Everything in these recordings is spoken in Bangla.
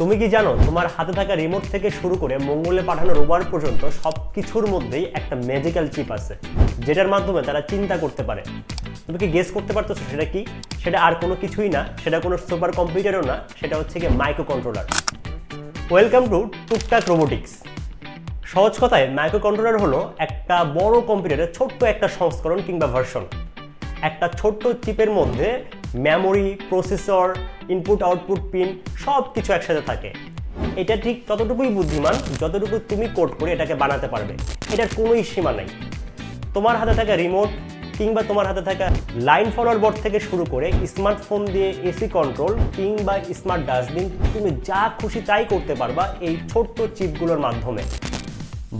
তুমি কি জানো তোমার হাতে থাকা রিমোট থেকে শুরু করে মঙ্গলে পাঠানো রোববার পর্যন্ত সবকিছুর মধ্যেই একটা ম্যাজিক্যাল চিপ আছে, যেটার মাধ্যমে তারা চিন্তা করতে পারে। তুমি কি গেস করতে পারতেছো সেটা কি? সেটা আর কোনো কিছুই না, সেটা কোনো সুপার কম্পিউটারও না, সেটা হচ্ছে গিয়ে মাইক্রো কন্ট্রোলার। ওয়েলকাম টু টুকটাক রোবোটিক্স। সহজ কথায় মাইক্রো কন্ট্রোলার হলো একটা বড় কম্পিউটারের ছোট্ট একটা সংস্করণ কিংবা ভার্সন। একটা ছোট্ট চিপের মধ্যে memory, processor, input output pin সব কিছু একসাথে থাকে। এটা ঠিক ততটুকুই বুদ্ধিমান যতটুকু তুমি কোড করে এটাকে বানাতে পারবে। এটার কোনোই সীমা নাই। তোমার হাতে থাকা রিমোট কিংবা তোমার হাতে থাকা লাইন ফলোয়ার বোর্ড থেকে শুরু করে স্মার্টফোন দিয়ে এসি কন্ট্রোল কিংবা স্মার্ট ডাস্টবিন, তুমি যা খুশি তাই করতে পারবা এই ছোট্ট চিপগুলোর মাধ্যমে।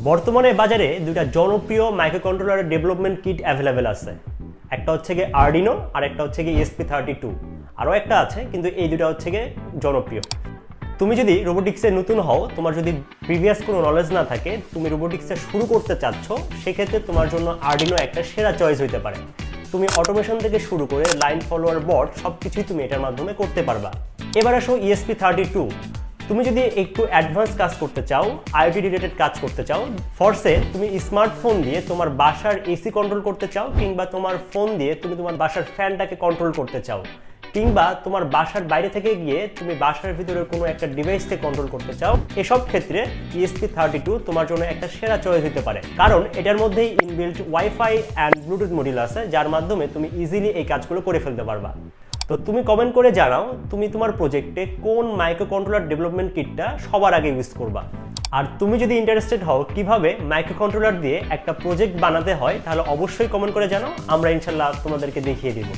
বর্তমানে বাজারে দুইটা জনপ্রিয় মাইক্রো কন্ট্রোলারের ডেভেলপমেন্ট কিট অ্যাভেলেবেল আছে। একটা হচ্ছে গিয়ে আরডিনো আর একটা হচ্ছে গিয়ে ESP32। আরও একটা আছে, কিন্তু এই দুটো হচ্ছে গিয়ে জনপ্রিয়। তুমি যদি রোবোটিক্সে নতুন হও, তোমার যদি প্রিভিয়াস কোনো নলেজ না থাকে, তুমি রোবোটিক্সে শুরু করতে চাচ্ছ, সেক্ষেত্রে তোমার জন্য আরডিনো একটা সেরা চয়েস হইতে পারে। তুমি অটোমেশন থেকে শুরু করে লাইন ফলোয়ার বোর্ড সব কিছুই তুমি এটার মাধ্যমে করতে পারবা। এবার আসো ESP32। তুমি যদি একটু অ্যাডভান্স কাজ করতে চাও, আইওটি রিলেটেড কাজ করতে চাও, ফরসে তুমি স্মার্টফোন দিয়ে তোমার বাসার এসি কন্ট্রোল করতে চাও, কিংবা তোমার ফোন দিয়ে তুমি তোমার বাসার ফ্যানটাকে কন্ট্রোল করতে চাও, কিংবা তোমার বাসার বাইরে থেকে গিয়ে তুমি বাসার ভিতরে কোনো একটা ডিভাইসকে কন্ট্রোল করতে চাও, এসব ক্ষেত্রে ESP32 তোমার জন্য একটা সেরা চয়েস হতে পারে। কারণ এটার মধ্যেই inbuilt wifi and Bluetooth module আছে, যার মাধ্যমে তুমি ইজিলি এই কাজগুলো করে ফেলতে পারবা। তো তুমি কমেন্ট করে জানাও তুমি তোমার প্রজেক্টে কোন মাইক্রো কন্ট্রোলার ডেভেলপমেন্ট কিটটা সবার আগে ইউজ করবা। আর তুমি যদি ইন্টারেস্টেড হও কিভাবে মাইক্রো কন্ট্রোলার দিয়ে একটা প্রজেক্ট বানাতে হয়, তাহলে অবশ্যই কমেন্ট করে জানাও, আমরা ইনশাল্লাহ তোমাদেরকে দেখিয়ে দিব।